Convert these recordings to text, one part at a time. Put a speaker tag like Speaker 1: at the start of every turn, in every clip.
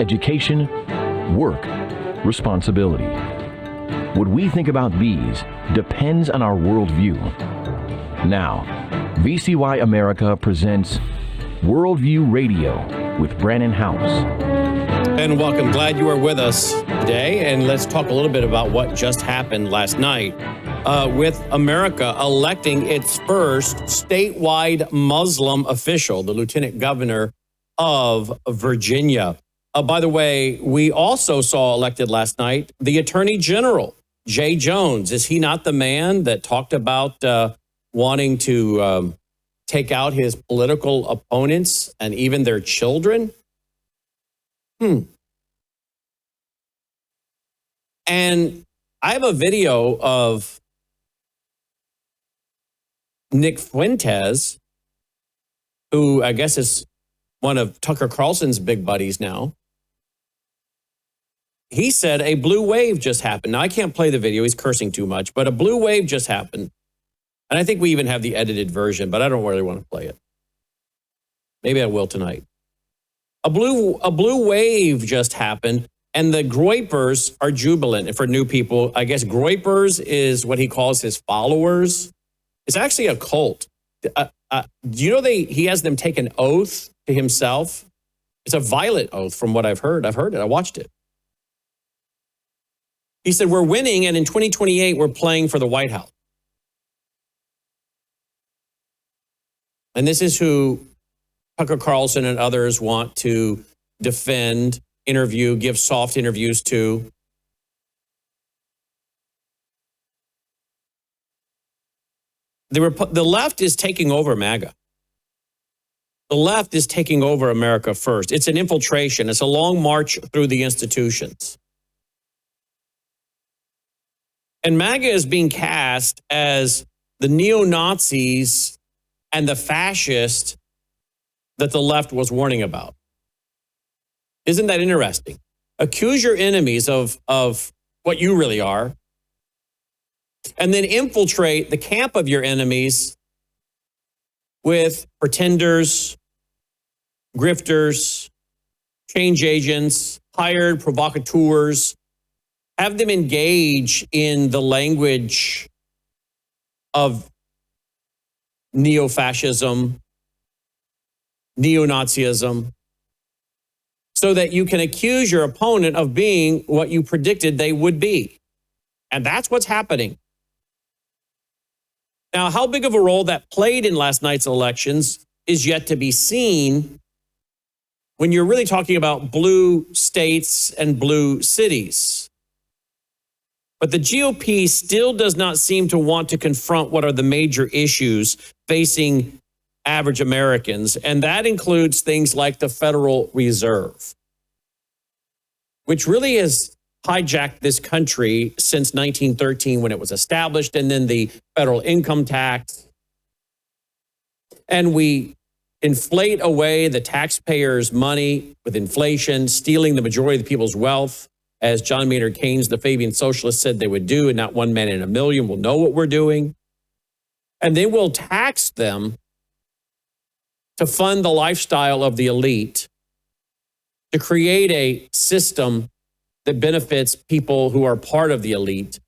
Speaker 1: education, work, responsibility. What we think about these depends on our worldview. Now, VCY America presents Worldview Radio with Brannon House.
Speaker 2: And welcome. Glad you are with us today. And let's talk a little bit about what just happened last night with America electing its first statewide Muslim official, the Lieutenant Governor of Virginia. By the way, we also saw elected last night the Attorney General, Jay Jones. Is he not the man that talked about wanting to take out his political opponents and even their children? And I have a video of Nick Fuentes, who I guess is one of Tucker Carlson's big buddies now. He said a blue wave just happened. Now, I can't play the video. He's cursing too much, but a blue wave just happened. And I think we even have the edited version, but I don't really want to play it. Maybe I will tonight. A blue wave just happened, and the Groypers are jubilant. And for new people, I guess Groypers is what he calls his followers. It's actually a cult. Do you know he has them take an oath to himself? It's a violent oath from what I've heard. I've heard it. I watched it. He said, we're winning, and in 2028, we're playing for the White House. And this is who Tucker Carlson and others want to defend, interview, give soft interviews to. The left is taking over MAGA. The left is taking over America first. It's an infiltration. It's a long march through the institutions. And MAGA is being cast as the neo-Nazis and the fascists that the left was warning about. Isn't that interesting? Accuse your enemies of what you really are, and then infiltrate the camp of your enemies with pretenders, grifters, change agents, hired provocateurs. Have them engage in the language of neo-fascism, neo-Nazism, so that you can accuse your opponent of being what you predicted they would be. And that's what's happening. Now, how big of a role that played in last night's elections is yet to be seen when you're really talking about blue states and blue cities. But the GOP still does not seem to want to confront what are the major issues facing average Americans, and that includes things like the Federal Reserve, which really has hijacked this country since 1913 when it was established, and then the federal income tax. And we inflate away the taxpayers' money with inflation, stealing the majority of the people's wealth, as John Maynard Keynes, the Fabian socialist, said they would do, and not one man in a million will know what we're doing. And they will tax them to fund the lifestyle of the elite, to create a system that benefits people who are part of the elite,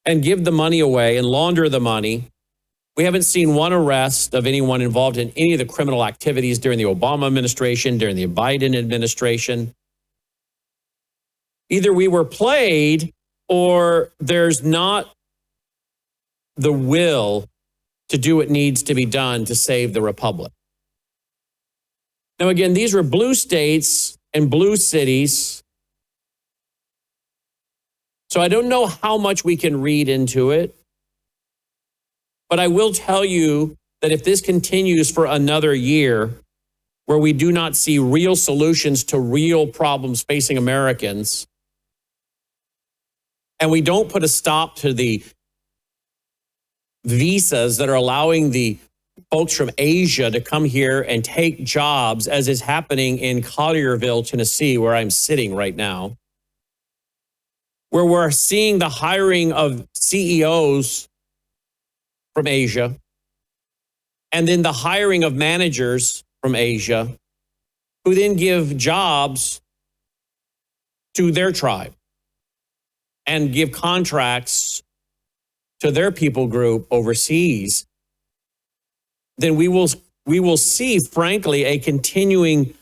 Speaker 2: and give the money away and launder the money. We haven't seen one arrest of anyone involved in any of the criminal activities during the Obama administration, during the Biden administration. Either we were played or there's not the will to do what needs to be done to save the republic. Now, again, these were blue states and blue cities. So I don't know how much we can read into it, but I will tell you that if this continues for another year, where we do not see real solutions to real problems facing Americans, and we don't put a stop to the visas that are allowing the folks from Asia to come here and take jobs, as is happening in Collierville, Tennessee, where I'm sitting right now, where we're seeing the hiring of CEOs from Asia, and then the hiring of managers from Asia, who then give jobs to their tribe and give contracts to their people group overseas, then we will see, frankly, a continuing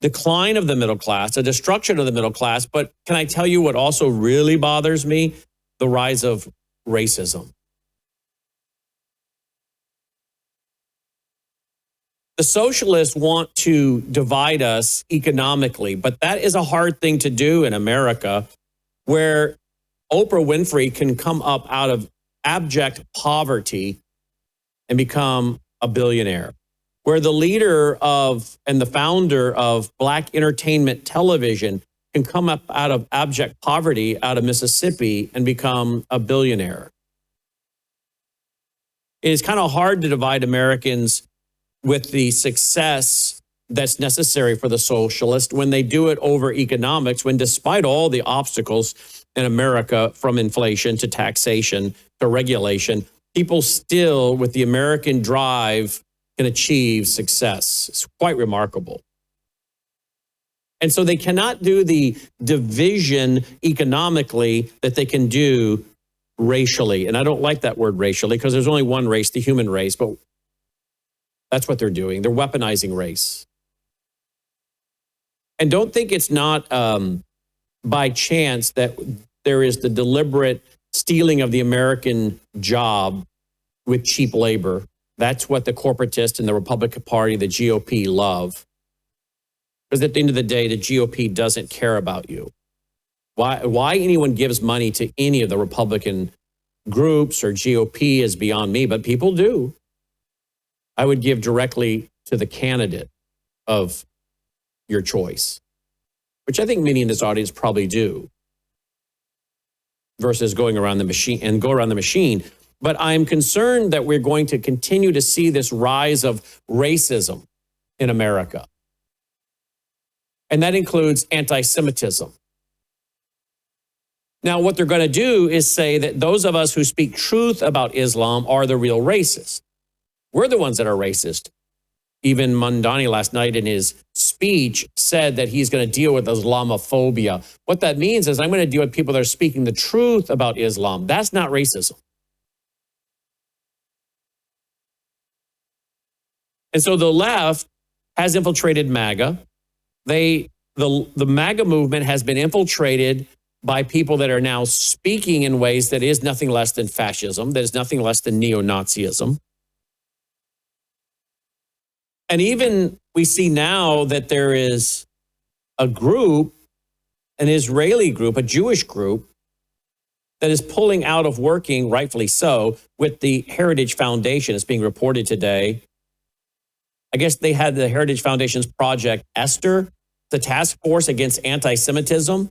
Speaker 2: decline of the middle class, a destruction of the middle class. But can I tell you what also really bothers me? The rise of racism. The socialists want to divide us economically, but that is a hard thing to do in America, where Oprah Winfrey can come up out of abject poverty and become a billionaire, where the leader of and the founder of Black Entertainment Television can come up out of abject poverty out of Mississippi and become a billionaire. It is kind of hard to divide Americans with the success that's necessary for the socialist when they do it over economics, when despite all the obstacles in America, from inflation to taxation to regulation, people still, with the American drive, can achieve success. It's quite remarkable. And so they cannot do the division economically that they can do racially. And I don't like that word racially because there's only one race, the human race, but that's what they're doing. They're weaponizing race. And don't think it's not by chance that there is the deliberate stealing of the American job with cheap labor. That's what the corporatists and the Republican Party, the GOP, love. Because at the end of the day, the GOP doesn't care about you. Why anyone gives money to any of the Republican groups or GOP is beyond me, but people do. I would give directly to the candidate of your choice, which I think many in this audience probably do, versus going around the machine and go around the machine. But I'm concerned that we're going to continue to see this rise of racism in America. And that includes anti-Semitism. Now, what they're going to do is say that those of us who speak truth about Islam are the real racists. We're the ones that are racist. Even Mamdani last night in his speech said that he's going to deal with Islamophobia. What that means is I'm going to deal with people that are speaking the truth about Islam. That's not racism. And so the left has infiltrated MAGA. The MAGA movement has been infiltrated by people that are now speaking in ways that is nothing less than fascism, that is nothing less than neo-Nazism. And even we see now that there is a group, an Israeli group, a Jewish group, that is pulling out of working, rightfully so, with the Heritage Foundation. It's being reported today. I guess they had the Heritage Foundation's Project Esther, the task force against anti-Semitism.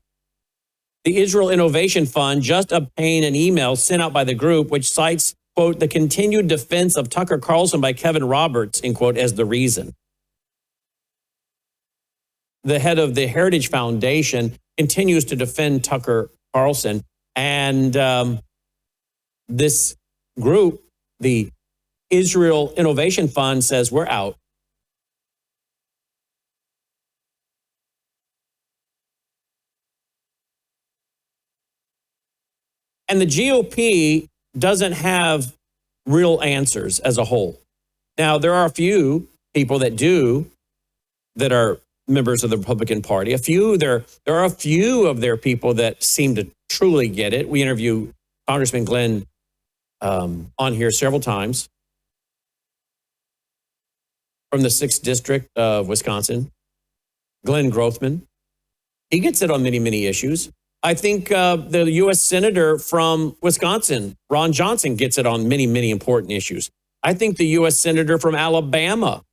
Speaker 2: The Israel Innovation Fund just obtained an email sent out by the group, which cites, quote, the continued defense of Tucker Carlson by Kevin Roberts, end quote, as the reason. The head of the Heritage Foundation continues to defend Tucker Carlson. And this group, the Israel Innovation Fund, says we're out. And the GOP doesn't have real answers as a whole. Now, there are a few people that do, that are members of the Republican Party. There are a few of their people that seem to truly get it. We interview Congressman Glenn on here several times from the 6th District of Wisconsin, Glenn Grothman. He gets it on many, many issues. I think the U.S. Senator from Wisconsin, Ron Johnson, gets it on many, many important issues. I think the U.S. Senator from Alabama,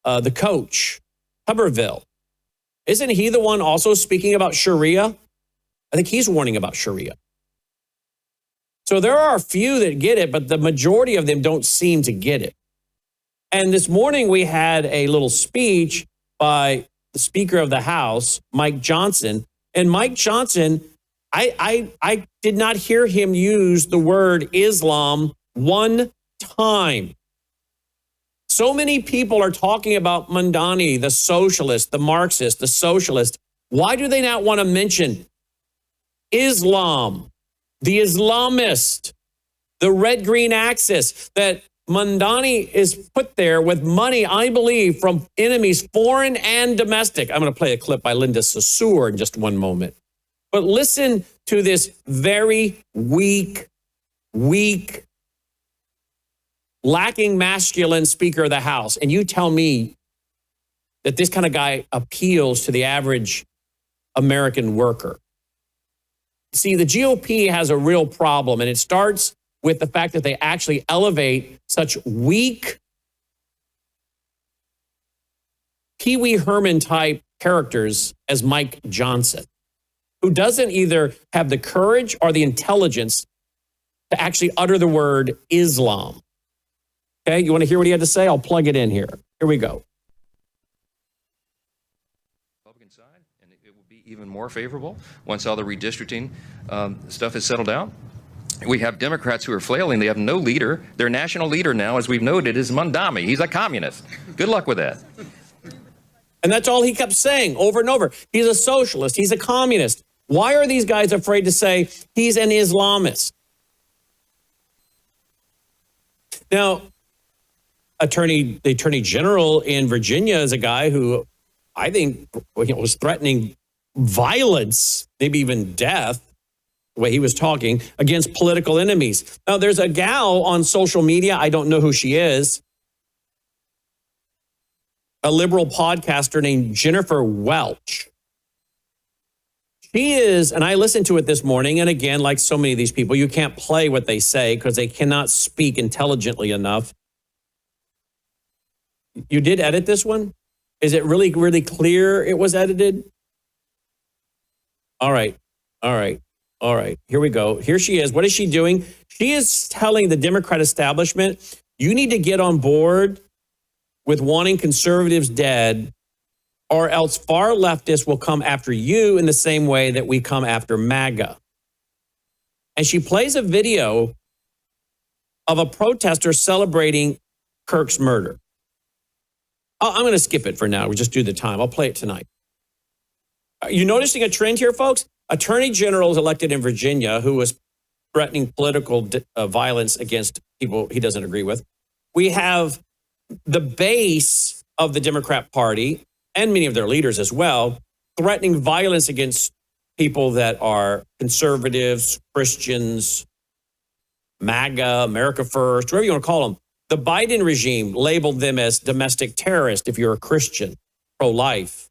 Speaker 2: the coach, Tuberville, isn't he the one also speaking about Sharia? I think he's warning about Sharia. So there are a few that get it, but the majority of them don't seem to get it. And this morning we had a little speech by the Speaker of the House, Mike Johnson. And Mike Johnson, I did not hear him use the word Islam one time. So many people are talking about Mamdani, the socialist, the Marxist, the socialist. Why do they not want to mention Islam, the Islamist, the red-green axis, that Mamdani is put there with money, I believe, from enemies, foreign and domestic. I'm going to play a clip by Linda Saussure in just one moment. But listen to this very weak, lacking masculine Speaker of the House. And you tell me that this kind of guy appeals to the average American worker. See, the GOP has a real problem, and it starts with the fact that they actually elevate such weak Pee Wee Herman type characters as Mike Johnson, who doesn't either have the courage or the intelligence to actually utter the word Islam. Okay, you want to hear what he had to say? I'll plug it in here. Here we go.
Speaker 3: Republican side, and it will be even more favorable once all the redistricting stuff is settled out. We have Democrats who are flailing. They have no leader. Their national leader now, as we've noted, is Mamdani. He's a communist. Good luck with that.
Speaker 2: And that's all he kept saying over and over. He's a socialist. He's a communist. Why are these guys afraid to say he's an Islamist? Now, the Attorney General in Virginia is a guy who I think was threatening violence, maybe even death, the way he was talking, against political enemies. Now, there's a gal on social media, I don't know who she is, a liberal podcaster named Jennifer Welch. She is, and I listened to it this morning, and again, like so many of these people, you can't play what they say because they cannot speak intelligently enough. You did edit this one? Is it really, really clear it was edited? All right. Here we go. Here she is. What is she doing? She is telling the Democrat establishment, you need to get on board with wanting conservatives dead, or else far leftists will come after you in the same way that we come after MAGA. And she plays a video of a protester celebrating Kirk's murder. I'm going to skip it for now. We just do the time. I'll play it tonight. Are you noticing a trend here, folks? Attorney General is elected in Virginia who was threatening political violence against people he doesn't agree with. We have the base of the Democrat Party and many of their leaders as well threatening violence against people that are conservatives, Christians, MAGA, America First, whatever you want to call them. The Biden regime labeled them as domestic terrorists if you're a Christian, pro-life.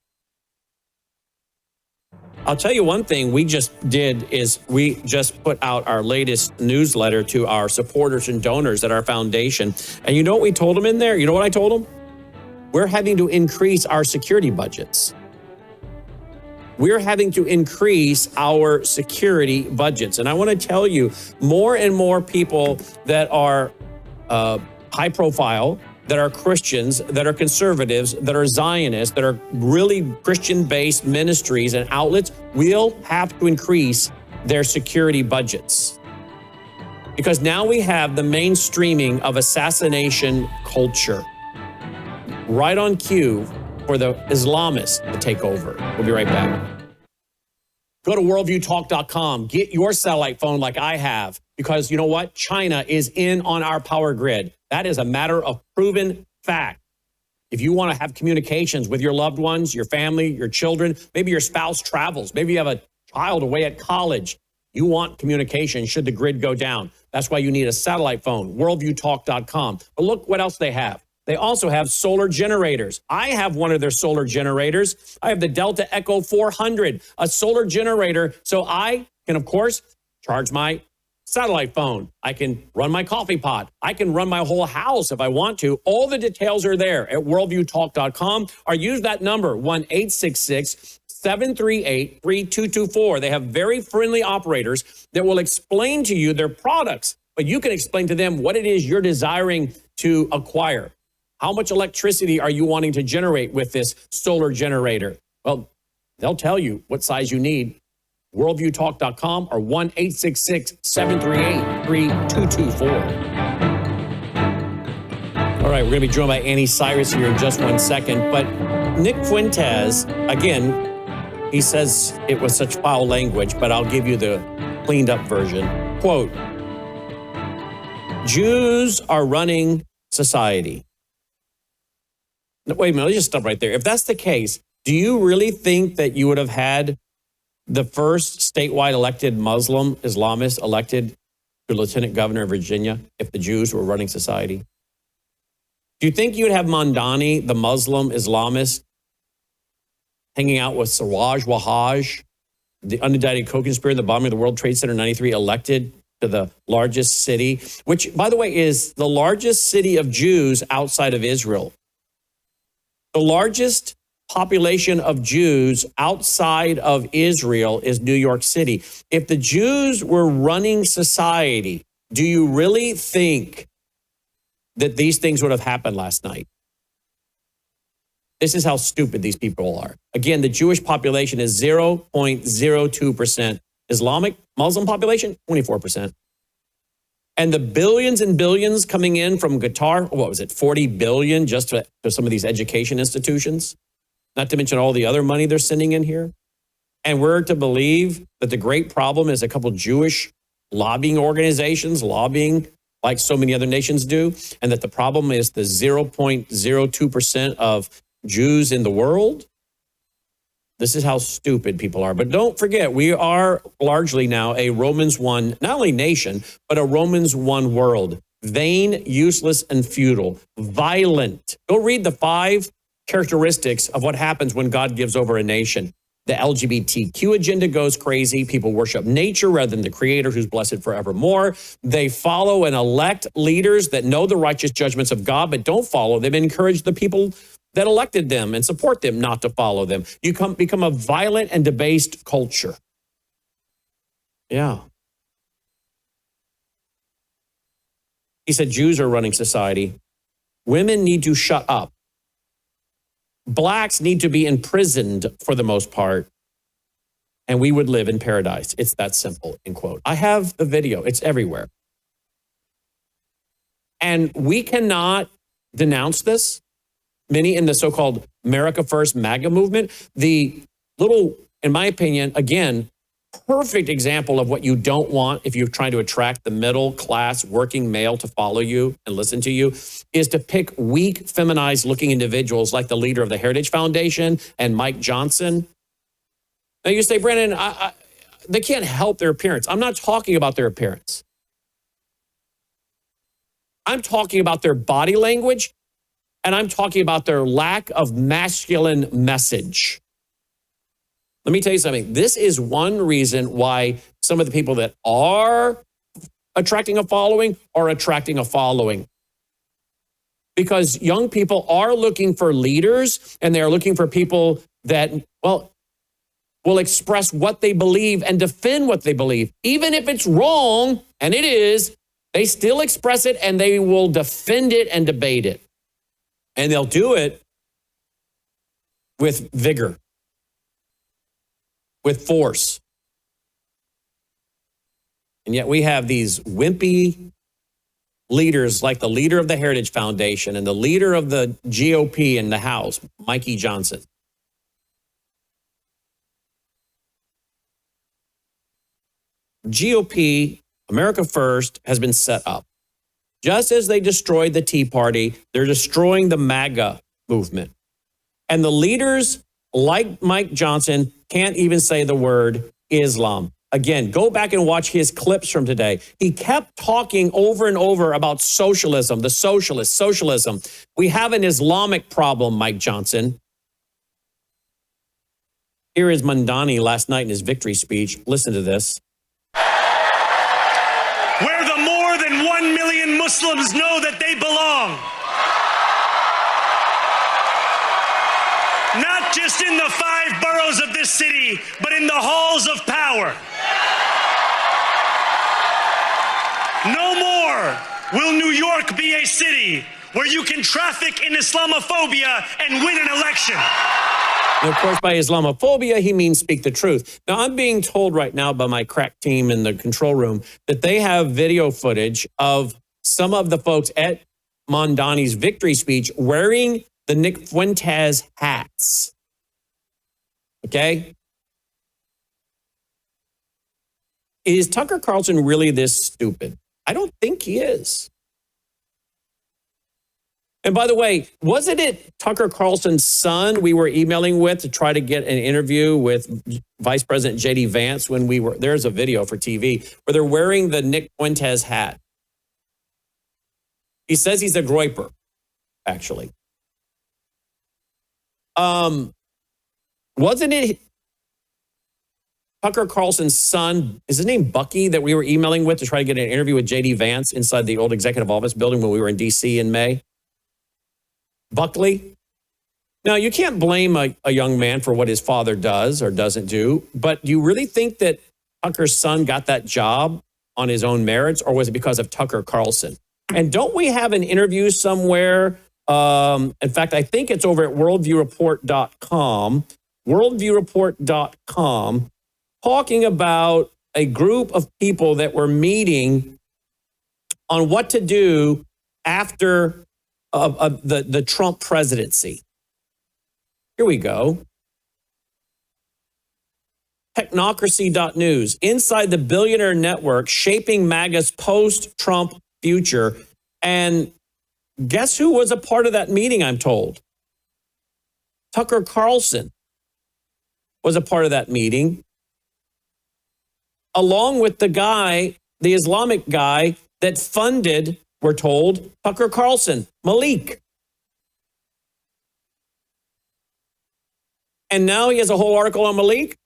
Speaker 2: I'll tell you one thing we just did is we just put out our latest newsletter to our supporters and donors at our foundation. And you know what we told them in there? You know what I told them? We're having to increase our security budgets. We're having to increase our security budgets. And I want to tell you, more and more people that are high profile, that are Christians, that are conservatives, that are Zionists, that are really Christian-based ministries and outlets will have to increase their security budgets. Because now we have the mainstreaming of assassination culture right on cue for the Islamists to take over. We'll be right back. Go to worldviewtalk.com. Get your satellite phone like I have, because you know what? China is in on our power grid. That is a matter of proven fact. If you want to have communications with your loved ones, your family, your children, maybe your spouse travels, maybe you have a child away at college, you want communication should the grid go down. That's why you need a satellite phone, worldviewtalk.com. But look what else they have. They also have solar generators. I have one of their solar generators. I have the Delta Echo 400, a solar generator, so I can, of course, charge my satellite phone. I can run my coffee pot. I can run my whole house if I want to. All the details are there at worldviewtalk.com, or use that number, 1-866-738-3224. They have very friendly operators that will explain to you their products, but you can explain to them what it is you're desiring to acquire. How much electricity are you wanting to generate with this solar generator? Well, they'll tell you what size you need. worldviewtalk.com or 1-866-738-3224. All right, we're going to be joined by Annie Cyrus here in just 1 second. But Nick Fuentes, again, he says it was such foul language, but I'll give you the cleaned up version. Quote, Jews are running society. No, wait a minute, let's just stop right there. If that's the case, do you really think that you would have had the first statewide elected Muslim Islamist elected to lieutenant governor of Virginia if the Jews were running society? Do you think you'd have Mamdani, the Muslim Islamist, hanging out with Siraj Wahhaj, the unindicted co-conspirator in the bombing of the World Trade Center in 93, elected to the largest city, which, by the way, is the largest city of Jews outside of Israel? The largest population of Jews outside of Israel is New York City. If the Jews were running society, do you really think that these things would have happened last night? This is how stupid these people are. Again, the Jewish population is 0.02%. Islamic Muslim population, 24%. And the billions and billions coming in from Qatar, what was it, 40 billion just to some of these education institutions? Not to mention all the other money they're sending in here. And we're to believe that the great problem is a couple Jewish lobbying organizations lobbying like so many other nations do, and that the problem is the 0.02% of Jews in the world. This is how stupid people are. But don't forget, we are largely now a Romans 1, not only nation, but a Romans 1 world. Vain, useless, and futile. Violent. Go read the 5 characteristics of what happens when God gives over a nation. The LGBTQ agenda goes crazy. People worship nature rather than the creator who's blessed forevermore. They follow and elect leaders that know the righteous judgments of God, but don't follow them and encourage the people that elected them and support them not to follow them. You become a violent and debased culture. Yeah. He said Jews are running society. Women need to shut up. Blacks need to be imprisoned for the most part, and we would live in paradise. It's that simple, end quote. I have the video. It's everywhere. And we cannot denounce this. Many in the so-called America First MAGA movement, the little, in my opinion, again, perfect example of what you don't want if you're trying to attract the middle class working male to follow you and listen to you, is to pick weak, feminized looking individuals like the leader of the Heritage Foundation and Mike Johnson. Now you say, Brandon, they can't help their appearance. I'm not talking about their appearance. I'm talking about their body language, and I'm talking about their lack of masculine message. Let me tell you something. This is one reason why some of the people that are attracting a following are attracting a following. Because young people are looking for leaders, and they're looking for people that, well, will express what they believe and defend what they believe. Even if it's wrong, and it is, they still express it and they will defend it and debate it. And they'll do it with vigor, with force. And yet we have these wimpy leaders like the leader of the Heritage Foundation and the leader of the GOP in the House, Mikey Johnson. GOP, America First, has been set up. Just as they destroyed the Tea Party, they're destroying the MAGA movement. And the leaders like Mike Johnson can't even say the word Islam. Again, go back and watch his clips from today. He kept talking over and over about socialism, the socialists, socialism. We have an Islamic problem, Mike Johnson. Here is Mamdani last night in his victory speech. Listen to this.
Speaker 4: Where the more than 1 million Muslims know that they belong. Not just in the 5 boroughs of this city, but in the halls of power. No more will New York be a city where you can traffic in Islamophobia and win an election.
Speaker 2: And of course, by Islamophobia, he means speak the truth. Now, I'm being told right now by my crack team in the control room that they have video footage of some of the folks at Mamdani's victory speech wearing the Nick Fuentes hats. Okay? Is Tucker Carlson really this stupid? I don't think he is. And by the way, wasn't it Tucker Carlson's son we were emailing with to try to get an interview with Vice President J.D. Vance when we were, there's a video for TV where they're wearing the Nick Fuentes hat. He says he's a groyper, actually. Wasn't it Tucker Carlson's son, is his name Bucky, that we were emailing with to try to get an interview with J.D. Vance inside the old executive office building when we were in D.C. in May? Buckley? Now, you can't blame a young man for what his father does or doesn't do, but do you really think that Tucker's son got that job on his own merits, or was it because of Tucker Carlson? And don't we have an interview somewhere? In fact, I think it's over at worldviewreport.com, worldviewreport.com, talking about a group of people that were meeting on what to do after the Trump presidency. Here we go. Technocracy.news, inside the billionaire network, shaping MAGA's post-Trump future. And guess who was a part of that meeting, I'm told? Tucker Carlson was a part of that meeting, along with the guy, the Islamic guy that funded, we're told, Tucker Carlson, Malik. And now he has a whole article on Malik.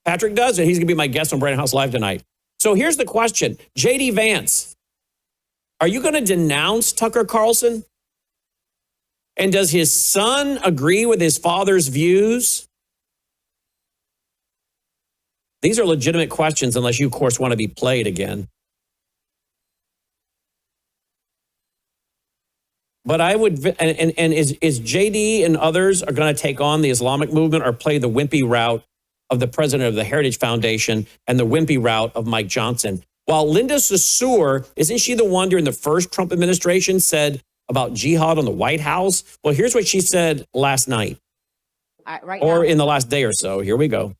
Speaker 2: Patrick does, and he's going to be my guest on Brandon House Live tonight. So here's the question. J.D. Vance, are you going to denounce Tucker Carlson? And does his son agree with his father's views? These are legitimate questions, unless you, of course, want to be played again. But I would, and is JD and others are going to take on the Islamic movement or play the wimpy route of the president of the Heritage Foundation and the wimpy route of Mike Johnson? While Linda Saussure, isn't she the one during the first Trump administration said about jihad on the White House? Well, here's what she said last night, in the last day or so. Here we go.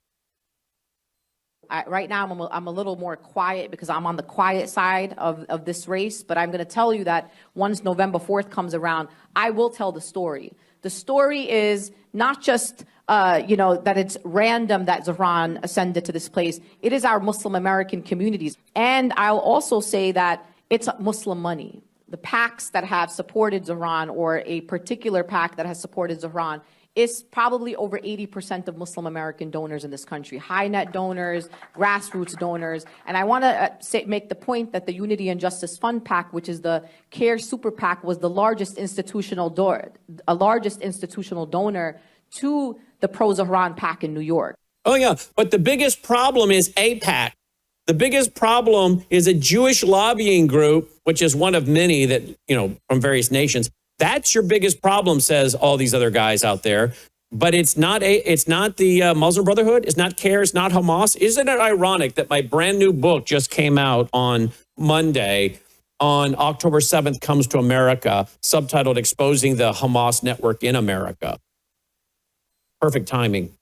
Speaker 5: Right now, I'm a little more quiet because I'm on the quiet side of this race. But I'm going to tell you that once November 4th comes around, I will tell the story. The story is not just, that it's random that Zohran ascended to this place. It is our Muslim American communities. And I'll also say that it's Muslim money. The PACs that have supported Zohran, or a particular PAC that has supported Zohran, is probably over 80% of Muslim American donors in this country, high net donors, grassroots donors. And I want to make the point that the Unity and Justice Fund PAC, which is the CARE Super PAC, was the largest institutional donor to the pro-Zohran PAC in New York.
Speaker 2: Oh, yeah. But the biggest problem is AIPAC. The biggest problem is a Jewish lobbying group, which is one of many that, from various nations. That's your biggest problem, says all these other guys out there. But it's not the Muslim Brotherhood. It's not CARE. It's not Hamas. Isn't it ironic that my brand new book just came out on Monday, on October 7th, Comes to America, subtitled Exposing the Hamas Network in America? Perfect timing.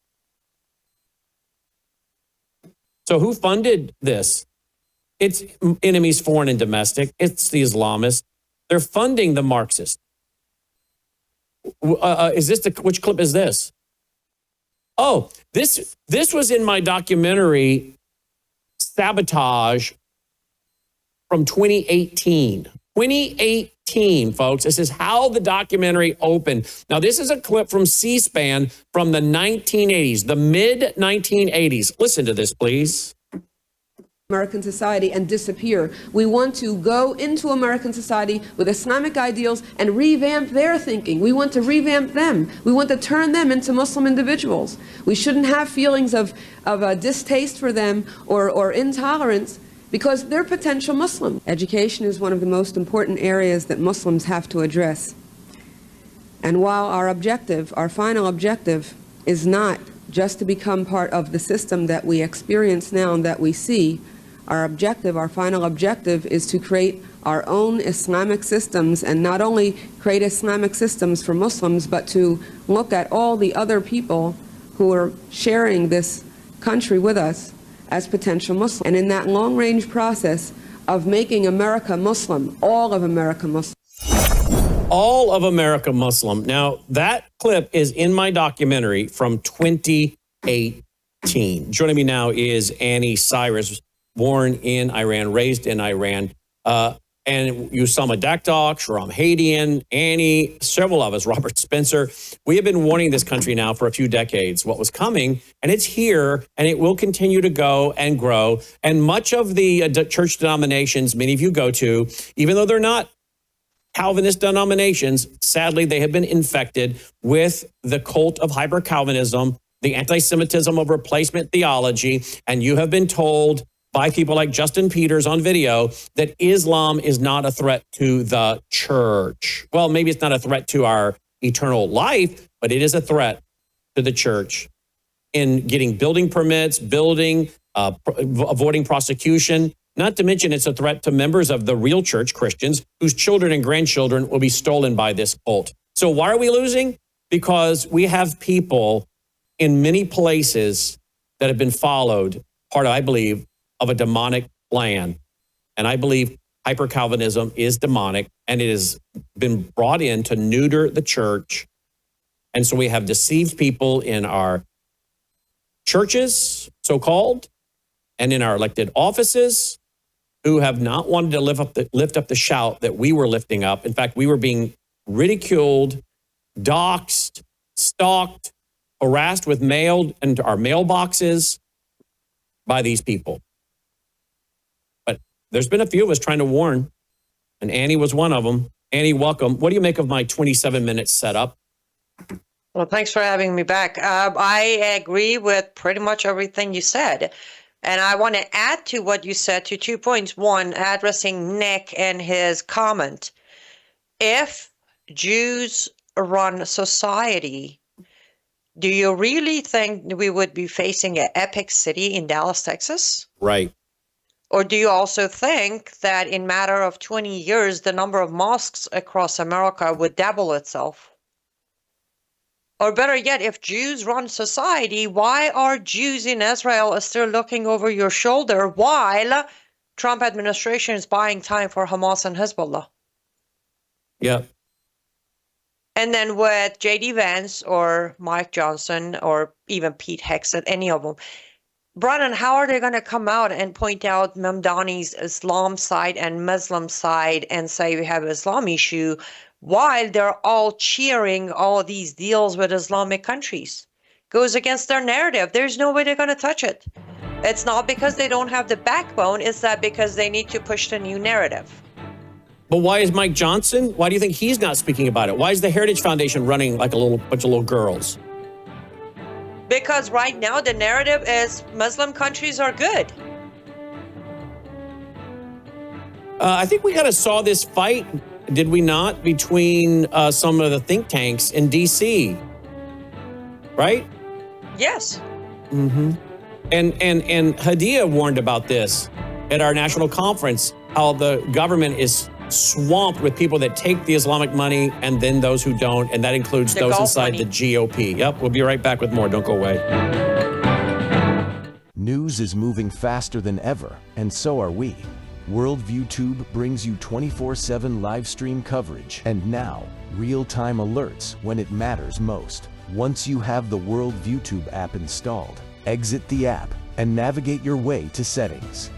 Speaker 2: So who funded this? It's enemies, foreign and domestic. It's the Islamists. They're funding the Marxists. Which clip is this? Oh, this was in my documentary, Sabotage, from 2018. 2018, folks. This is how the documentary opened. Now, this is a clip from C-SPAN from the 1980s, the mid-1980s. Listen to this, please.
Speaker 6: American society and disappear. We want to go into American society with Islamic ideals and revamp their thinking. We want to revamp them. We want to turn them into Muslim individuals. We shouldn't have feelings of a distaste for them or intolerance because they're potential Muslims. Education is one of the most important areas that Muslims have to address. And while our final objective, is not just to become part of the system that we experience now and that we see, our final objective is to create our own Islamic systems, and not only create Islamic systems for Muslims, but to look at all the other people who are sharing this country with us as potential Muslims. And in that long-range process of making America Muslim, all of America Muslim.
Speaker 2: All of America Muslim. Now, that clip is in my documentary from 2018. Joining me now is Annie Cyrus, born in Iran, raised in Iran, and Usama Dakdok, Shahram Hadian, Annie, several of us, Robert Spencer. We have been warning this country now for a few decades what was coming, and it's here, and it will continue to go and grow. And much of the church denominations many of you go to, even though they're not Calvinist denominations, sadly, they have been infected with the cult of hyper-Calvinism, the anti-Semitism of replacement theology, and you have been told by people like Justin Peters on video that Islam is not a threat to the church. Well, maybe it's not a threat to our eternal life, but it is a threat to the church in getting building permits, avoiding prosecution. Not to mention it's a threat to members of the real church, Christians, whose children and grandchildren will be stolen by this cult. So why are we losing? Because we have people in many places that have been followed, part, I believe, of a demonic plan. And I believe hyper-Calvinism is demonic, and it has been brought in to neuter the church. And so we have deceived people in our churches, so-called, and in our elected offices, who have not wanted to lift up the shout that we were lifting up. In fact, we were being ridiculed, doxxed, stalked, harassed with mail into our mailboxes by these people. But there's been a few of us trying to warn, and Annie was one of them. Annie, welcome. What do you make of my 27-minute setup?
Speaker 7: Well, thanks for having me back. I agree with pretty much everything you said. And I want to add to what you said to 2 points. One, addressing Nick and his comment. If Jews run society, do you really think we would be facing an epic city in Dallas, Texas?
Speaker 2: Right.
Speaker 7: Or do you also think that in matter of 20 years, the number of mosques across America would double itself? Or better yet, if Jews run society, why are Jews in Israel still looking over your shoulder while Trump administration is buying time for Hamas and Hezbollah?
Speaker 2: Yeah.
Speaker 7: And then with J.D. Vance or Mike Johnson or even Pete Hegseth, any of them, Brennan, how are they going to come out and point out Mamdani's Islam side and Muslim side and say we have an Islam issue while they're all cheering all these deals with Islamic countries? Goes against their narrative. There's no way they're going to touch it. It's not because they don't have the backbone. It's that because they need to push the new narrative.
Speaker 2: But why is Mike Johnson? Why do you think he's not speaking about it? Why is the Heritage Foundation running like a little bunch of little girls?
Speaker 7: Because right now the narrative is Muslim countries are good.
Speaker 2: I think we kind of saw this fight, did we not, between some of the think tanks in D.C., right?
Speaker 7: Yes.
Speaker 2: Mm-hmm. And Hadia warned about this at our national conference, how the government is swamped with people that take the Islamic money and then those who don't, and that includes those inside the GOP. Yep, we'll be right back with more. Don't go away.
Speaker 8: News is moving faster than ever, and so are we. Worldview Tube brings you 24/7 live stream coverage and now real-time alerts when it matters most. Once you have the Worldview Tube app installed, exit the app and navigate your way to Settings.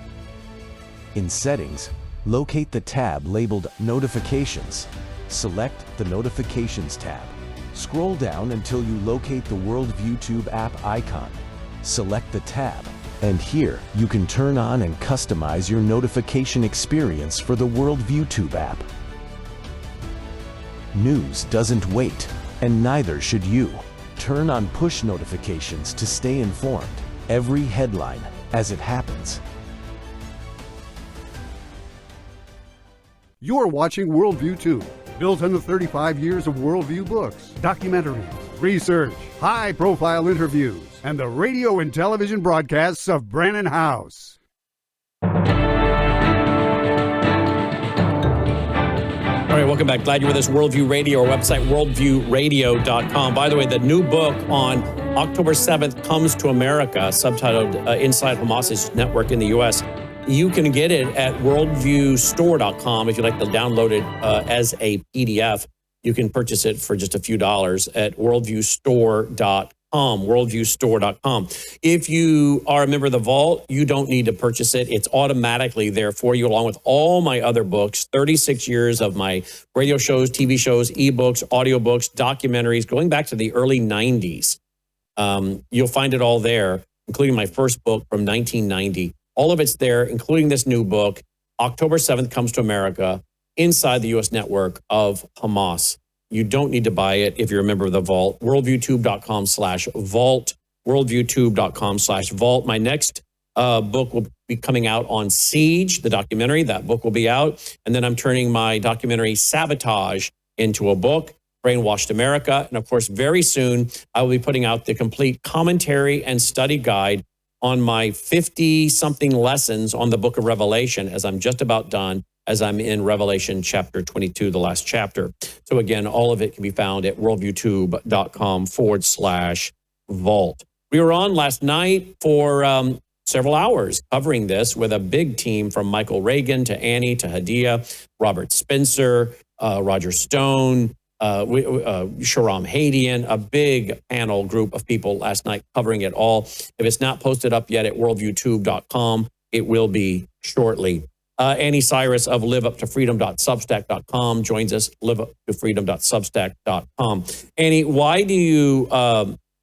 Speaker 8: In Settings, locate the tab labeled Notifications. Select the Notifications tab. Scroll down until you locate the Worldview Tube app icon. Select the tab, and here you can turn on and customize your notification experience for the Worldview Tube app. News doesn't wait, and neither should you. Turn on push notifications to stay informed. Every headline as it happens.
Speaker 9: You're watching Worldview 2, built on the 35 years of Worldview books, documentaries, research, high-profile interviews, and the radio and television broadcasts of Brannon House.
Speaker 2: All right, welcome back. Glad you're with us. Worldview Radio, our website, worldviewradio.com. By the way, the new book on October 7th comes to America, subtitled Inside Hamas's Network in the U.S. You can get it at worldviewstore.com if you'd like to download it as a PDF. You can purchase it for just a few dollars at worldviewstore.com. Worldviewstore.com. If you are a member of the Vault, you don't need to purchase it. It's automatically there for you, along with all my other books, 36 years of my radio shows, TV shows, ebooks, audiobooks, documentaries, going back to the early 90s. You'll find it all there, including my first book from 1990. All of it's there, including this new book, October 7th Comes to America, Inside the U.S. Network of Hamas. You don't need to buy it if you're a member of the Vault. Worldviewtube.com/vault. Worldviewtube.com/vault. My next book will be coming out on Siege, the documentary. That book will be out. And then I'm turning my documentary Sabotage into a book, Brainwashed America. And of course, very soon, I will be putting out the complete commentary and study guide on my 50-something lessons on the book of Revelation, as I'm just about done, as I'm in Revelation chapter 22, the last chapter. So again, all of it can be found at worldviewtube.com/vault. We were on last night for several hours covering this with a big team from Michael Reagan to Annie to Hadia, Robert Spencer, Roger Stone, Zohran Mamdani, a big panel group of people last night covering it all. If it's not posted up yet at worldviewtube.com, it will be shortly. Annie Cyrus of liveuptofreedom.substack.com joins us, liveuptofreedom.substack.com. Annie, why do you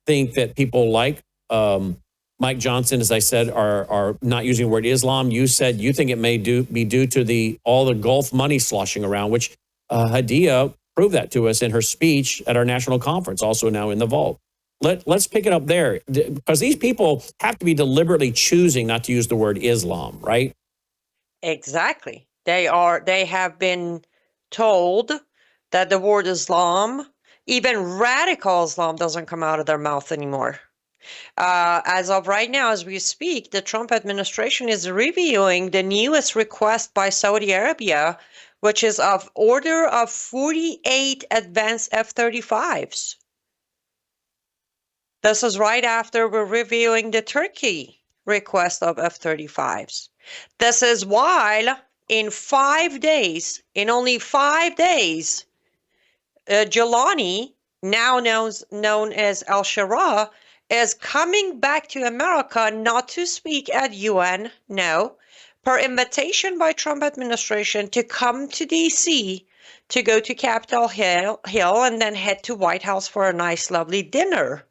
Speaker 2: think that people like Mike Johnson, as I said, are not using the word Islam? You said you think it may be due to all the Gulf money sloshing around, which Hadia proved that to us in her speech at our national conference, also now in the Vault. Let's pick it up there, because these people have to be deliberately choosing not to use the word Islam, right?
Speaker 7: Exactly. They have been told that the word Islam, even radical Islam, doesn't come out of their mouth anymore. As of right now, as we speak, the Trump administration is reviewing the newest request by Saudi Arabia, which is of order of 48 advanced F-35s. This is right after we're reviewing the Turkey request of F-35s. This is while in 5 days, in only 5 days, Jelani, now known as Al-Shara, is coming back to America not to speak at UN, no, per invitation by Trump administration to come to D.C. to go to Capitol Hill and then head to White House for a nice, lovely dinner.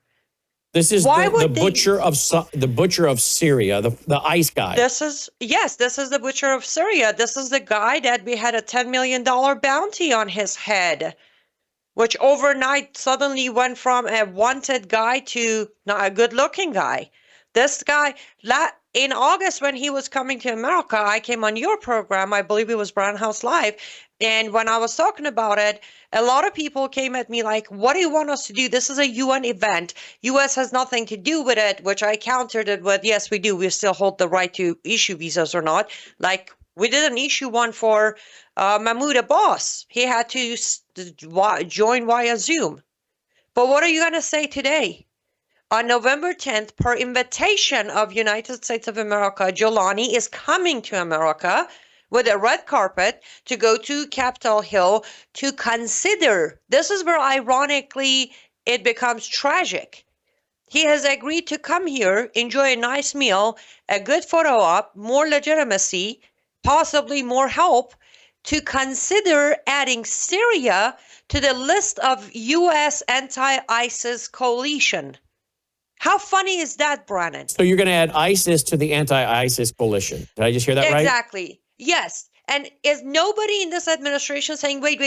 Speaker 2: This is the butcher of Syria, the ICE guy.
Speaker 7: This is the butcher of Syria. This is the guy that we had a $10 million bounty on his head, which overnight suddenly went from a wanted guy to not a good-looking guy. This guy, in August when he was coming to America, I came on your program, I believe it was Brown House Live, and when I was talking about it, a lot of people came at me like, what do you want us to do? This is a UN event. U.S. has nothing to do with it, which I countered it with, yes, we do. We still hold the right to issue visas or not. Like, we didn't issue one for Mahmoud Abbas. He had to join via Zoom. But what are you going to say today? On November 10th, per invitation of United States of America, Jelani is coming to America with a red carpet to go to Capitol Hill to consider. This is where, ironically, it becomes tragic. He has agreed to come here, enjoy a nice meal, a good photo op, more legitimacy, possibly more help, to consider adding Syria to the list of U.S. anti-ISIS coalition. How funny is that, Brannon?
Speaker 2: So you're going to add ISIS to the anti-ISIS coalition. Did I just hear that right?
Speaker 7: Exactly. Yes. And is nobody in this administration saying, wait,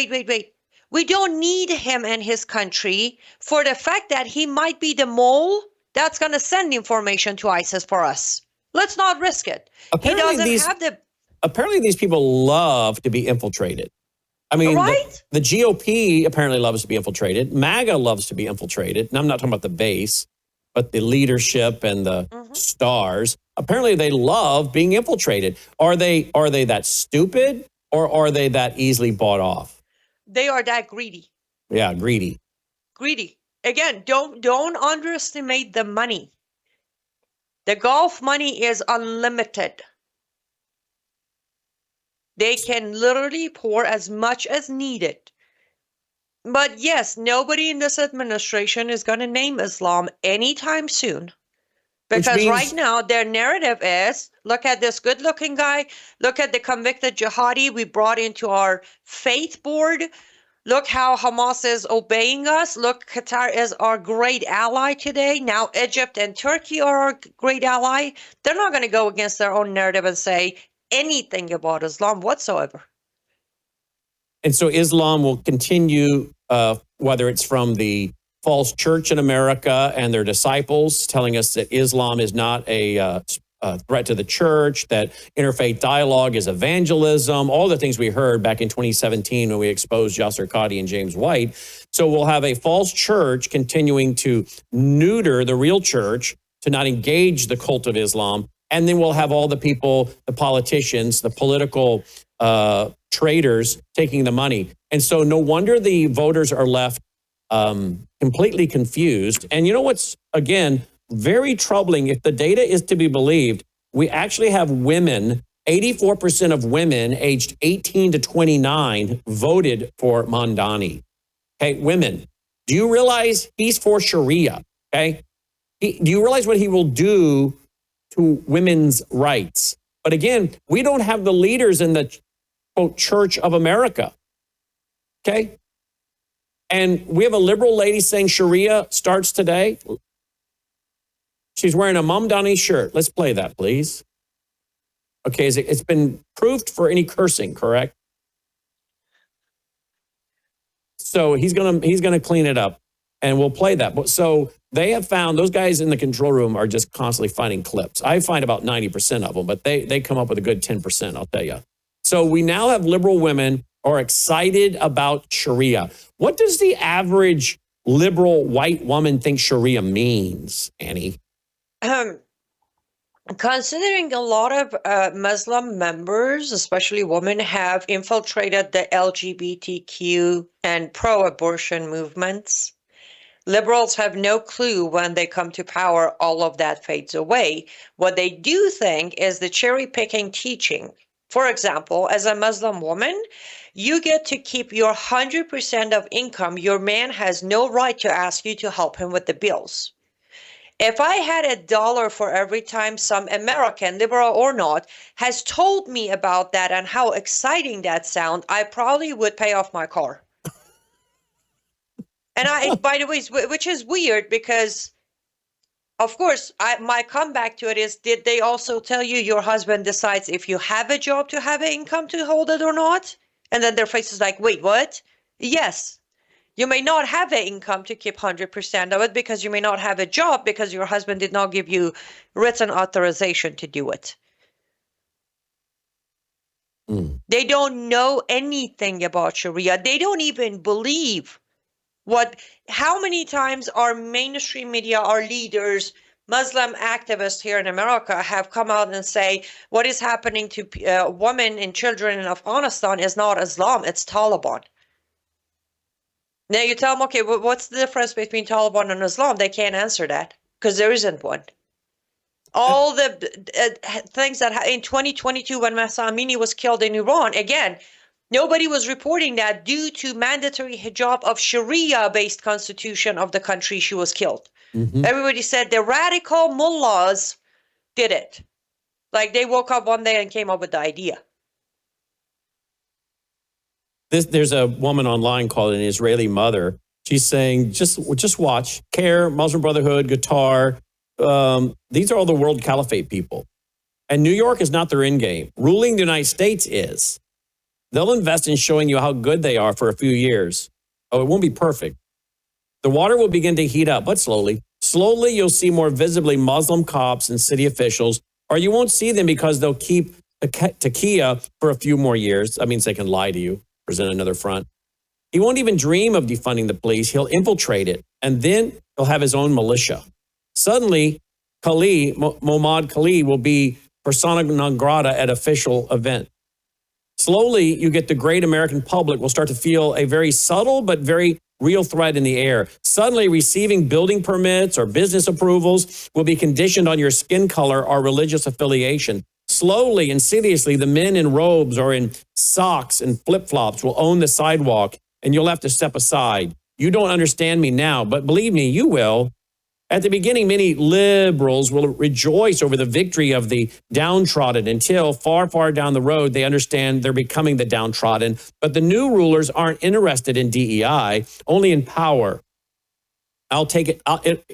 Speaker 7: we don't need him and his country for the fact that he might be the mole that's going to send information to ISIS for us. Let's not risk it.
Speaker 2: Apparently these people love to be infiltrated. I mean,
Speaker 7: right?
Speaker 2: The GOP apparently loves to be infiltrated. MAGA loves to be infiltrated. And I'm not talking about the base, but the leadership and the stars. Apparently they love being infiltrated. Are they that stupid, or are they that easily bought off?
Speaker 7: They are that greedy.
Speaker 2: Yeah, greedy.
Speaker 7: Greedy. Again, don't underestimate the money. The Gulf money is unlimited. They can literally pour as much as needed. But yes, nobody in this administration is going to name Islam anytime soon. Because right now, their narrative is, look at this good-looking guy. Look at the convicted jihadi we brought into our faith board. Look how Hamas is obeying us. Look, Qatar is our great ally today. Now Egypt and Turkey are our great ally. They're not going to go against their own narrative and say anything about Islam whatsoever.
Speaker 2: And so Islam will continue, whether it's from the false church in America and their disciples telling us that Islam is not a threat to the church, that interfaith dialogue is evangelism, all the things we heard back in 2017 when we exposed Yasser Qadi and James White. So we'll have a false church continuing to neuter the real church, to not engage the cult of Islam. And then we'll have all the people, the politicians, the political traders taking the money. And so no wonder the voters are left completely confused. And you know what's, again, very troubling, if the data is to be believed, we actually have women, 84% of women aged 18 to 29 voted for Mamdani. Okay, women, do you realize he's for Sharia? Okay, do you realize what he will do to women's rights? But again, we don't have the leaders in the, quote, Church of America. Okay, and we have a liberal lady saying Sharia starts today. She's wearing a Mamdani shirt. Let's play that, please. Okay, it's been proved for any cursing, correct? So he's gonna clean it up, and we'll play that. But so they have found, those guys in the control room are just constantly finding clips. I find about 90% of them, but they come up with a good 10%, I'll tell you. So we now have liberal women are excited about Sharia. What does the average liberal white woman think Sharia means, Annie?
Speaker 7: Considering a lot of Muslim members, especially women, have infiltrated the LGBTQ and pro-abortion movements, liberals have no clue when they come to power, all of that fades away. What they do think is the cherry-picking teaching. For example, as a Muslim woman, you get to keep your 100% of income. Your man has no right to ask you to help him with the bills. If I had $1 for every time some American, liberal or not, has told me about that and how exciting that sounds, I probably would pay off my car. And by the way, which is weird because, of course, my comeback to it is, did they also tell you your husband decides if you have a job to have an income to hold it or not? And then their face is like, wait, what? Yes. You may not have an income to keep 100% of it because you may not have a job because your husband did not give you written authorization to do it. They don't know anything about Sharia. They don't even believe how many times our mainstream media, our leaders, Muslim activists here in America have come out and say what is happening to women and children in Afghanistan is not Islam, it's Taliban. Now you tell them, okay, what's the difference between Taliban and Islam? They can't answer that because there isn't one. All the things that in 2022 when Mahsa Amini was killed in Iran, again, nobody was reporting that due to mandatory hijab of Sharia-based constitution of the country she was killed. Everybody said the radical mullahs did it. Like they woke up one day and came up with the idea.
Speaker 2: There's a woman online called an Israeli mother. She's saying, just watch, CARE, Muslim Brotherhood, Qatar. These are all the world caliphate people. And New York is not their end game. Ruling the United States is. They'll invest in showing you how good they are for a few years. Oh, it won't be perfect. The water will begin to heat up, but slowly. Slowly, you'll see more visibly Muslim cops and city officials, or you won't see them because they'll keep the taqiyya for a few more years. That means they can lie to you, present another front. He won't even dream of defunding the police. He'll infiltrate it, and then he'll have his own militia. Suddenly, Muhammad Khalid will be persona non grata at official event. Slowly, you get the great American public will start to feel a very subtle but very real threat in the air. Suddenly, receiving building permits or business approvals will be conditioned on your skin color or religious affiliation. Slowly, insidiously, the men in robes or in socks and flip-flops will own the sidewalk, and you'll have to step aside. You don't understand me now, but believe me, you will. At the beginning, many liberals will rejoice over the victory of the downtrodden until far, far down the road, they understand they're becoming the downtrodden. But the new rulers aren't interested in DEI, only in power. I'll take it.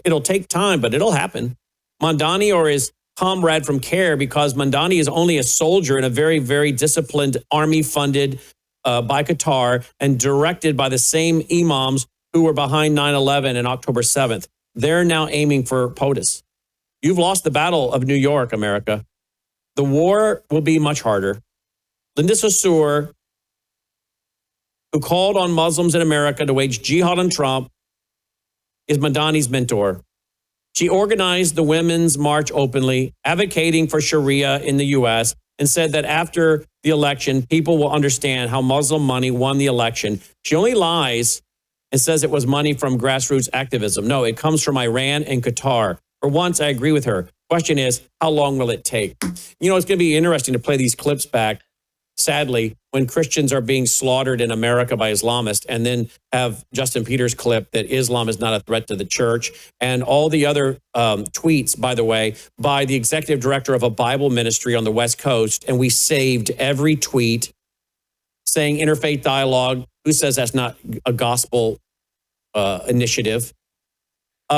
Speaker 2: It'll take time, but it'll happen. Mamdani or his comrade from CARE, because Mamdani is only a soldier in a very, very disciplined army funded by Qatar and directed by the same imams who were behind 9/11 and October 7th. They're now aiming for POTUS. You've lost the battle of New York, America. The war will be much harder. Linda Saussure, who called on Muslims in America to wage jihad on Trump, is Mamdani's mentor. She organized the Women's March openly, advocating for Sharia in the U.S., and said that after the election, people will understand how Muslim money won the election. She only lies and says it was money from grassroots activism. No, it comes from Iran and Qatar. For once, I agree with her. Question is, how long will it take? You know, it's going to be interesting to play these clips back, sadly, when Christians are being slaughtered in America by Islamists, and then have Justin Peters' clip that Islam is not a threat to the church, and all the other tweets, by the way, by the executive director of a Bible ministry on the West Coast, and we saved every tweet saying interfaith dialogue. Who says that's not a gospel initiative?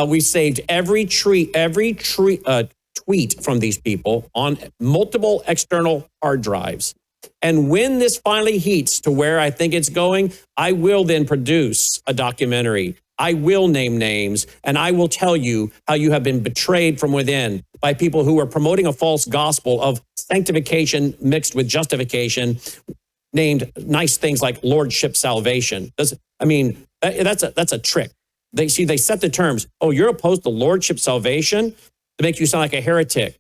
Speaker 2: We saved every tweet from these people on multiple external hard drives. And when this finally heats to where I think it's going, I will then produce a documentary. I will name names, and I will tell you how you have been betrayed from within by people who are promoting a false gospel of sanctification mixed with justification, named nice things like lordship salvation. That's a trick. They set the terms. Oh, you're opposed to lordship salvation to make you sound like a heretic.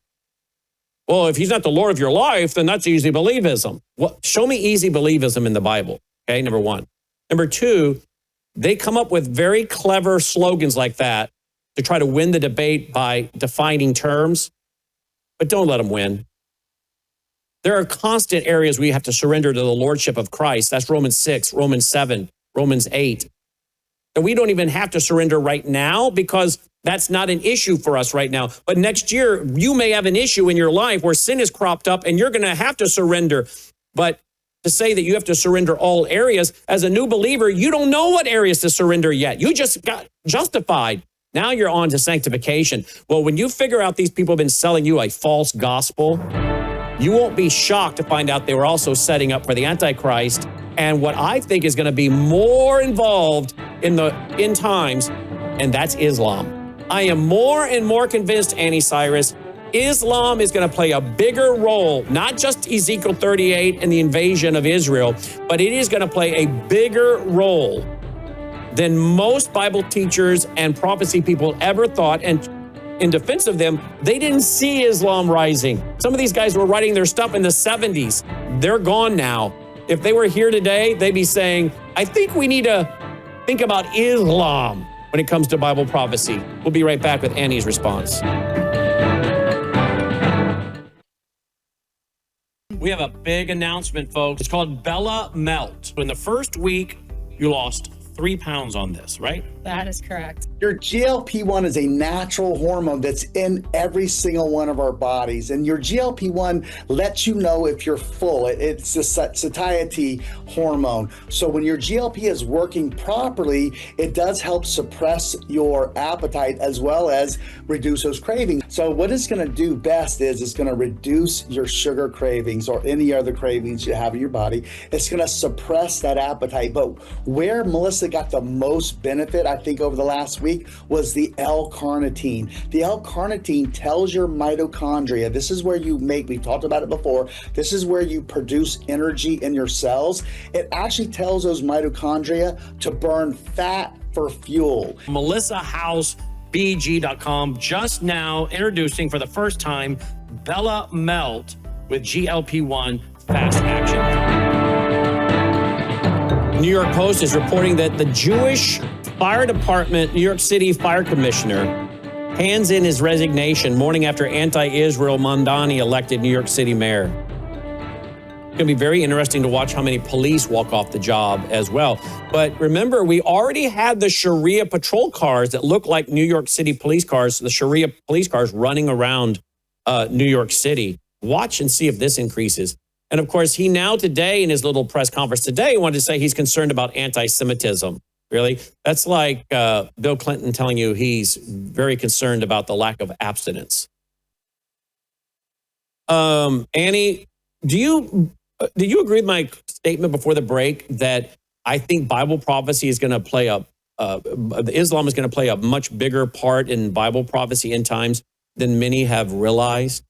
Speaker 2: Well, if he's not the Lord of your life, then that's easy believism. Well, show me easy believism in the Bible. Okay, number one. Number two, they come up with very clever slogans like that to try to win the debate by defining terms, but don't let them win. There are constant areas we have to surrender to the lordship of Christ. That's Romans 6, Romans 7, Romans 8. And we don't even have to surrender right now because that's not an issue for us right now. But next year, you may have an issue in your life where sin is cropped up and you're going to have to surrender. But to say that you have to surrender all areas, as a new believer, you don't know what areas to surrender yet. You just got justified. Now you're on to sanctification. Well, when you figure out these people have been selling you a false gospel, you won't be shocked to find out they were also setting up for the Antichrist and what I think is going to be more involved in the end times, and that's Islam. I am more and more convinced, Annie Cyrus, Islam is going to play a bigger role, not just Ezekiel 38 and the invasion of Israel, but it is going to play a bigger role than most Bible teachers and prophecy people ever thought. And in defense of them, they didn't see Islam rising. Some of these guys were writing their stuff in the 70s. They're gone now. If they were here today, they'd be saying, I think we need to think about Islam when it comes to Bible prophecy. We'll be right back with Annie's response. We have a big announcement, folks. It's called Bella Melt. In the first week, you lost 3 pounds on this, right?
Speaker 10: That is correct.
Speaker 11: Your GLP-1 is a natural hormone that's in every single one of our bodies. And your GLP-1 lets you know if you're full. It's a satiety hormone. So when your GLP is working properly, it does help suppress your appetite as well as reduce those cravings. So what it's going to do best is it's going to reduce your sugar cravings or any other cravings you have in your body. It's going to suppress that appetite. But where Melissa got the most benefit, I think, over the last week was the L-carnitine. The L-carnitine tells your mitochondria, this is where you make, we've talked about it before, this is where you produce energy in your cells. It actually tells those mitochondria to burn fat for fuel.
Speaker 2: MelissaHouseBG.com just now introducing for the first time Bella Melt with GLP-1 Fast Action. New York Post is reporting that the Jewish Fire Department, New York City Fire Commissioner, hands in his resignation morning after anti-Israel Mamdani elected New York City mayor. It's going to be very interesting to watch how many police walk off the job as well. But remember, we already had the Sharia patrol cars that look like New York City police cars, the Sharia police cars running around New York City. Watch and see if this increases. And of course, he now today, in his little press conference today, wanted to say he's concerned about anti-Semitism. Really? That's like Bill Clinton telling you he's very concerned about the lack of abstinence. Annie, do you agree with my statement before the break that I think Bible prophecy is going to play Islam is going to play a much bigger part in Bible prophecy in times than many have realized?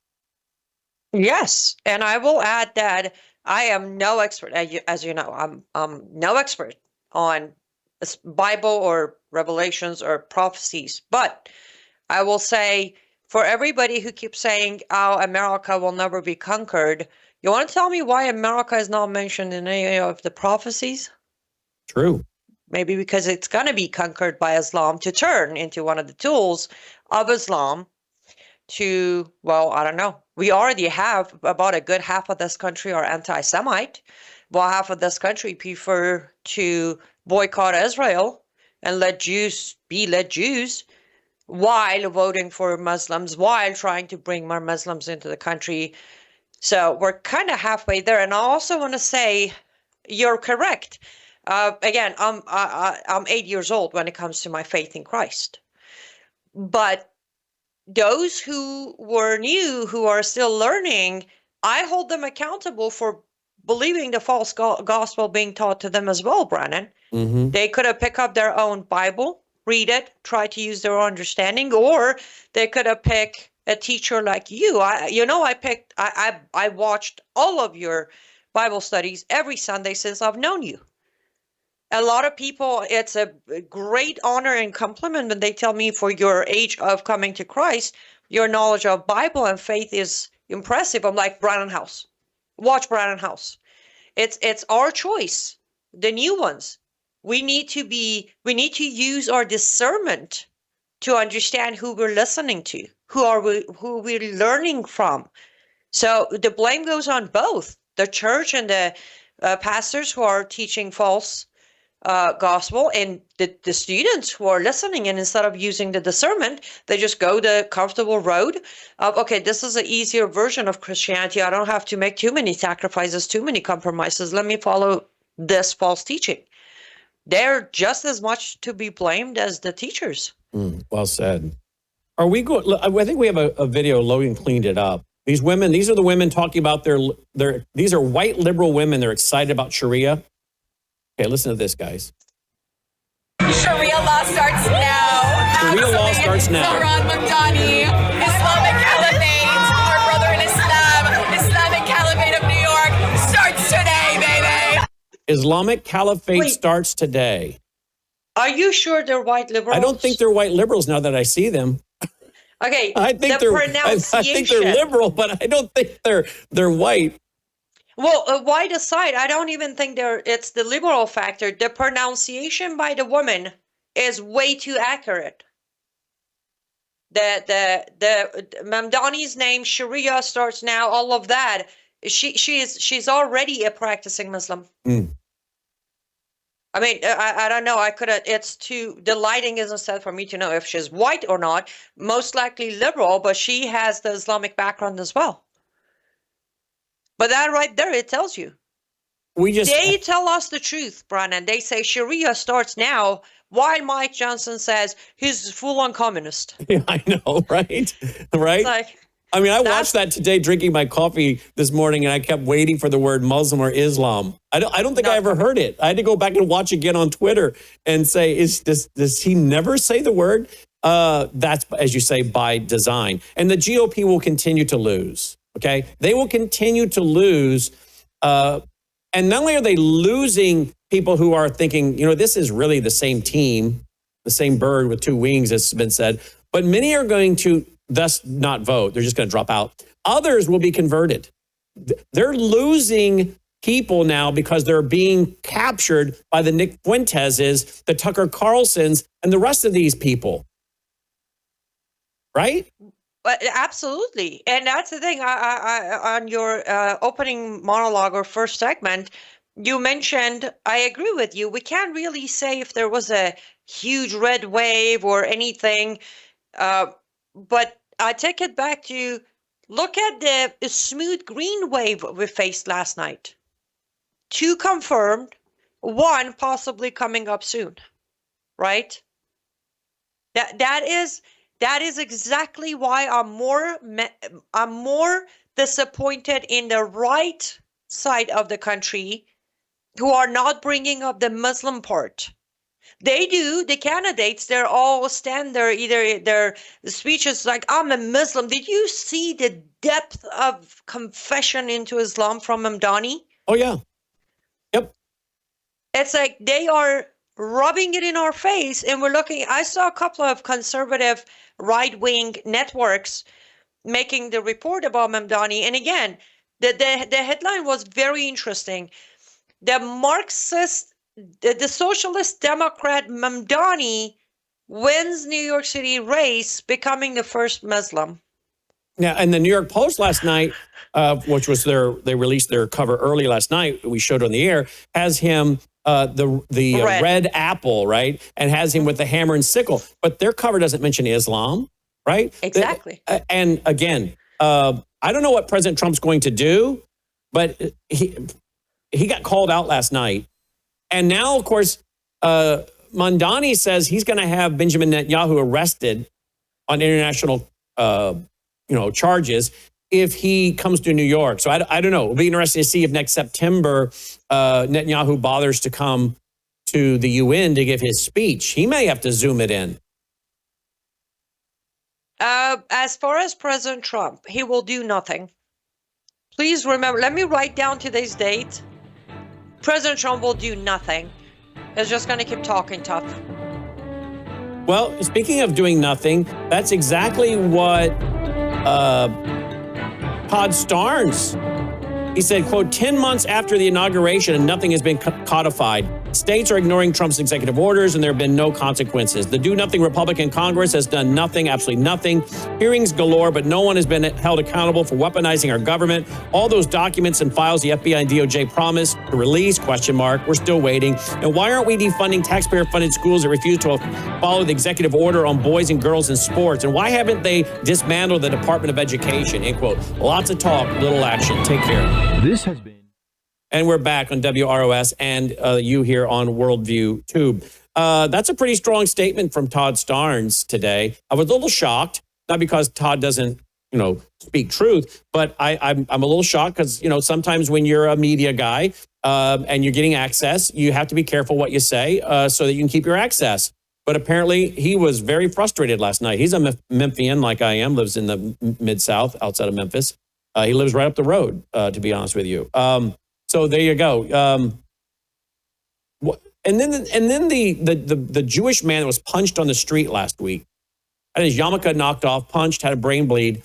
Speaker 7: Yes, and I will add that I am no expert, as you know, I'm no expert on Bible or revelations or prophecies, but I will say for everybody who keeps saying, "Oh, America will never be conquered," you want to tell me why America is not mentioned in any of the prophecies?
Speaker 2: True.
Speaker 7: Maybe because it's going to be conquered by Islam to turn into one of the tools of Islam to, well, I don't know. We already have about a good half of this country are anti-Semite, while half of this country prefer to boycott Israel and let Jews be let Jews while voting for Muslims, while trying to bring more Muslims into the country. So we're kind of halfway there. And I also want to say you're correct. Again, I'm 8 years old when it comes to my faith in Christ. But those who were new, who are still learning, I hold them accountable for believing the false gospel being taught to them as well, Brennan.
Speaker 2: Mm-hmm.
Speaker 7: They could have picked up their own Bible, read it, try to use their own understanding, or they could have picked a teacher like you. I watched all of your Bible studies every Sunday since I've known you. A lot of people, it's a great honor and compliment when they tell me for your age of coming to Christ, your knowledge of Bible and faith is impressive. I'm like, Brannon House. Watch Brannon House. It's our choice, the new ones. We need to use our discernment to understand who we're listening to, who we're learning from. So the blame goes on both the church and the pastors who are teaching false gospel, and the students who are listening, and instead of using the discernment, they just go the comfortable road of, okay, this is an easier version of Christianity. I don't have to make too many sacrifices, too many compromises. Let me follow this false teaching. They're just as much to be blamed as the teachers.
Speaker 2: Well said. Are we going? I think we have a video. Logan cleaned it up. These women, these are the women talking about these are white liberal women. They're excited about Sharia. Okay, listen to this, guys.
Speaker 10: Sharia law starts now.
Speaker 2: Sharia law starts now.
Speaker 10: Zohran Mamdani, Islamic Caliphate, our brother in Islam, Islamic Caliphate of New York starts today, baby.
Speaker 2: Islamic Caliphate starts today.
Speaker 7: Are you sure they're white liberals?
Speaker 2: I don't think they're white liberals now that I see them.
Speaker 7: Okay,
Speaker 2: I think they're liberal, but I don't think they're white.
Speaker 7: Well, white aside, I don't even think it's the liberal factor. The pronunciation by the woman is way too accurate. The Mamdani's name, Sharia starts now, all of that. She's already a practicing Muslim. I mean, I don't know. The lighting isn't set for me to know if she's white or not. Most likely liberal, but she has the Islamic background as well. But that right there, it tells you. They tell us the truth, Brannon. They say Sharia starts now, while Mike Johnson says he's full-on communist.
Speaker 2: Yeah, I know, right? Right? I mean, I watched that today drinking my coffee this morning, and I kept waiting for the word Muslim or Islam. I don't think I ever heard it. I had to go back and watch again on Twitter and say, does he never say the word? That's, as you say, by design. And the GOP will continue to lose. Okay, they will continue to lose. And not only are they losing people who are thinking, this is really the same team, the same bird with two wings, as has been said, but many are going to thus not vote. They're just going to drop out. Others will be converted. They're losing people now because they're being captured by the Nick Fuenteses, the Tucker Carlsons, and the rest of these people. Right?
Speaker 7: But absolutely. And that's the thing. I on your opening monologue or first segment, you mentioned, I agree with you, we can't really say if there was a huge red wave or anything. But I take it back to look at the smooth green wave we faced last night. 2 confirmed, 1 possibly coming up soon, right? That is exactly why I'm more disappointed in the right side of the country who are not bringing up the Muslim part. They do, the candidates, they're all stand there, either their speeches like, I'm a Muslim. Did you see the depth of confession into Islam from Mamdani?
Speaker 2: Oh, yeah. Yep.
Speaker 7: It's like they are rubbing it in our face, and we're looking. I saw a couple of conservative right-wing networks making the report about Mamdani. And again, the headline was very interesting. The Marxist, the socialist Democrat Mamdani wins New York City race, becoming the first Muslim.
Speaker 2: Yeah, and the New York Post last night, which was they released their cover early last night, we showed on the air, has him the red apple, right? And has him with the hammer and sickle. But their cover doesn't mention Islam, right?
Speaker 7: Exactly.
Speaker 2: And again, I don't know what President Trump's going to do, but he got called out last night. And now, of course, Mamdani says he's going to have Benjamin Netanyahu arrested on international charges if he comes to New York. So I don't know. It'll be interesting to see if next September Netanyahu bothers to come to the UN to give his speech. He may have to Zoom it in.
Speaker 7: As far as President Trump, he will do nothing. Please remember, let me write down today's date. President Trump will do nothing. He's just going to keep talking tough.
Speaker 2: Well, speaking of doing nothing, that's exactly what Todd Starnes, he said, quote, 10 months after the inauguration and nothing has been codified. States are ignoring Trump's executive orders and there have been no consequences. The do-nothing Republican Congress has done nothing, absolutely nothing. Hearings galore, but no one has been held accountable for weaponizing our government. All those documents and files the FBI and DOJ promised to release, ? We're still waiting. And why aren't we defunding taxpayer-funded schools that refuse to follow the executive order on boys and girls in sports? And why haven't they dismantled the Department of Education? End quote. Lots of talk, little action. Take care.
Speaker 1: This has been...
Speaker 2: And we're back on WROS and you here on Worldview Tube. That's a pretty strong statement from Todd Starnes today. I was a little shocked, not because Todd doesn't, speak truth, but I'm a little shocked because, sometimes when you're a media guy and you're getting access, you have to be careful what you say so that you can keep your access. But apparently he was very frustrated last night. He's a Memphian like I am, lives in the Mid-South outside of Memphis. He lives right up the road, to be honest with you. So there you go. And then the Jewish man that was punched on the street last week, had his yarmulke knocked off, punched, had a brain bleed.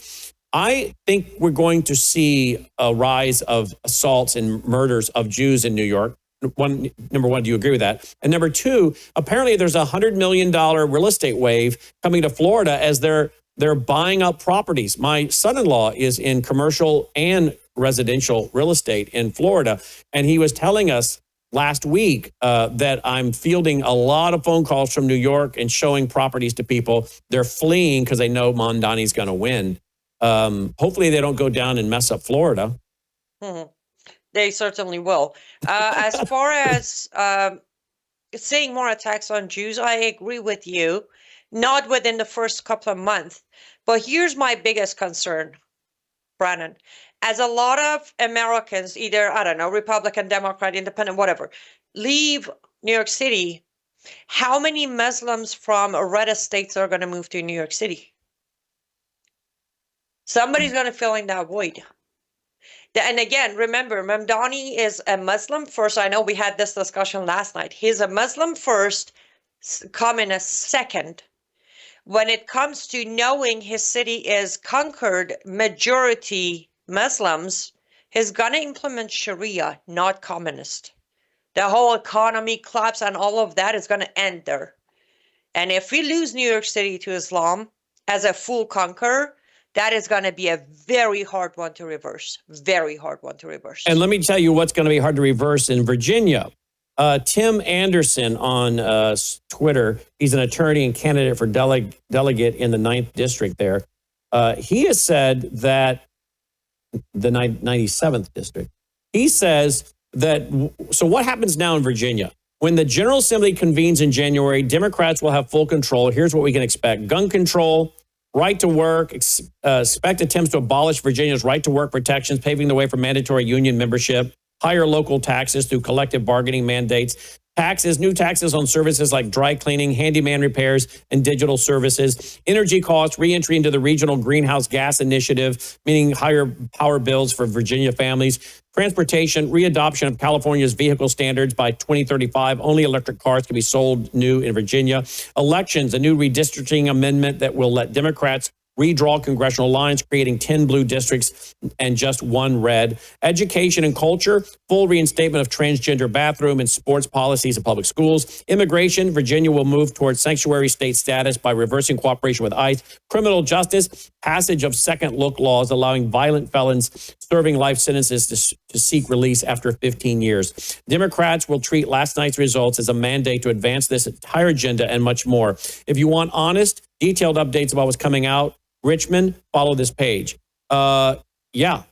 Speaker 2: I think we're going to see a rise of assaults and murders of Jews in New York. Number one, do you agree with that? And number two, apparently there's a $100 million real estate wave coming to Florida as they're buying up properties. My son-in-law is in commercial and residential real estate in Florida. And he was telling us last week that I'm fielding a lot of phone calls from New York and showing properties to people. They're fleeing because they know Mamdani's going to win. Hopefully they don't go down and mess up Florida.
Speaker 7: They certainly will. As far as seeing more attacks on Jews, I agree with you. Not within the first couple of months. But here's my biggest concern, Brandon. As a lot of Americans, either, Republican, Democrat, Independent, whatever, leave New York City, how many Muslims from red states are going to move to New York City? Somebody's going to fill in that void. And again, remember, Mamdani is a Muslim first. I know we had this discussion last night. He's a Muslim first, communist second. When it comes to knowing his city is conquered majority Muslims, He's going to implement Sharia, not communist. The whole economy collapse and all of that is going to end there. And if we lose New York City to Islam as a full conqueror, that is going to be a very hard one to reverse. Very hard one to reverse.
Speaker 2: And let me tell you what's going to be hard to reverse in Virginia. Tim Anderson on Twitter, he's an attorney and candidate for delegate in the 9th district there. He has said that the 97th district, he says that, so what happens now in Virginia? When the General Assembly convenes in January, Democrats will have full control. Here's what we can expect. Gun control, right to work, expect attempts to abolish Virginia's right to work protections, paving the way for mandatory union membership, higher local taxes through collective bargaining mandates, new taxes on services like dry cleaning, handyman repairs, and digital services, energy costs, reentry into the regional greenhouse gas initiative, meaning higher power bills for Virginia families, transportation, readoption of California's vehicle standards by 2035. Only electric cars can be sold new in Virginia. Elections, a new redistricting amendment that will let Democrats redraw congressional lines, creating 10 blue districts and just 1 red. Education and culture, full reinstatement of transgender bathroom and sports policies in public schools. Immigration, Virginia will move towards sanctuary state status by reversing cooperation with ICE. Criminal justice, passage of second look laws allowing violent felons serving life sentences to seek release after 15 years. Democrats will treat last night's results as a mandate to advance this entire agenda and much more. If you want honest, detailed updates about what's coming out, Richmond, follow this page. Yeah.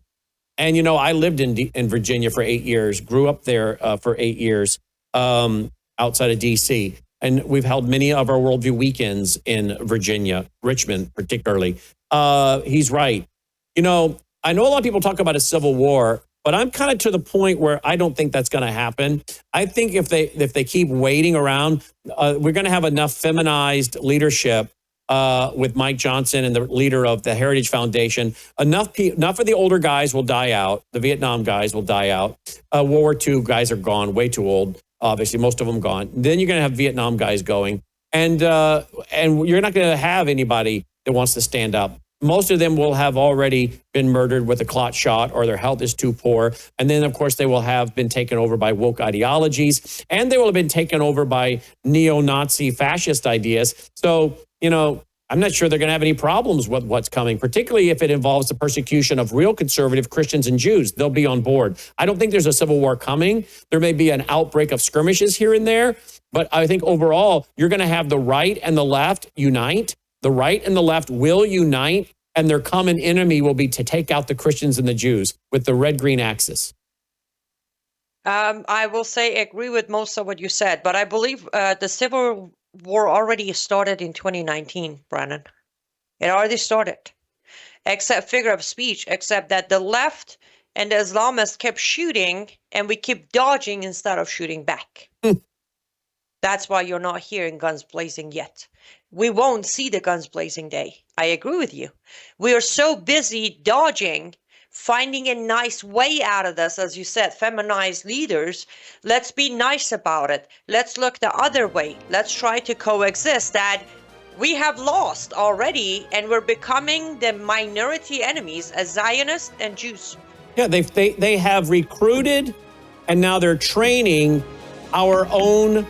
Speaker 2: And, you know, I lived in Virginia for 8 years, grew up there for 8 years outside of D.C. And we've held many of our Worldview weekends in Virginia, Richmond particularly. He's right. You know, I know a lot of people talk about a civil war, but I'm kind of to the point where I don't think that's going to happen. I think if they keep waiting around, we're going to have enough feminized leadership with Mike Johnson and the leader of the Heritage Foundation. Enough of the older guys will die out. The Vietnam guys will die out. World War II guys are gone, way too old. Obviously, most of them gone. Then you're going to have Vietnam guys going. And you're not going to have anybody that wants to stand up. Most of them will have already been murdered with a clot shot or their health is too poor. And then, of course, they will have been taken over by woke ideologies. And they will have been taken over by neo-Nazi fascist ideas. So, you know, I'm not sure they're going to have any problems with what's coming, particularly if it involves the persecution of real conservative Christians and Jews. They'll be on board. I don't think there's a civil war coming. There may be an outbreak of skirmishes here and there, but I think overall, you're going to have the right and the left unite. The right and the left will unite, and their common enemy will be to take out the Christians and the Jews with the red-green axis.
Speaker 7: I will say agree with most of what you said, but I believe the civil war already started in 2019, Brandon. It already started. Except figure of speech, except that the left and the Islamists kept shooting and we keep dodging instead of shooting back. That's why you're not hearing guns blazing yet. We won't see the guns blazing day. I agree with you. We are so busy dodging, finding a nice way out of this, as you said, feminized leaders. Let's be nice about it. Let's look the other way. Let's try to coexist. That we have lost already, and we're becoming the minority enemies as Zionists and Jews.
Speaker 2: Yeah, they have recruited, and now they're training our own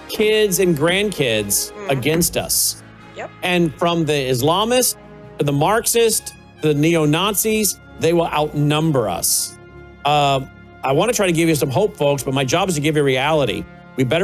Speaker 2: kids and grandkids against us.
Speaker 7: Yep.
Speaker 2: And from the Islamists to the Marxists to the neo-Nazis, they will outnumber us. I want to try to give you some hope, folks, but my job is to give you reality. We better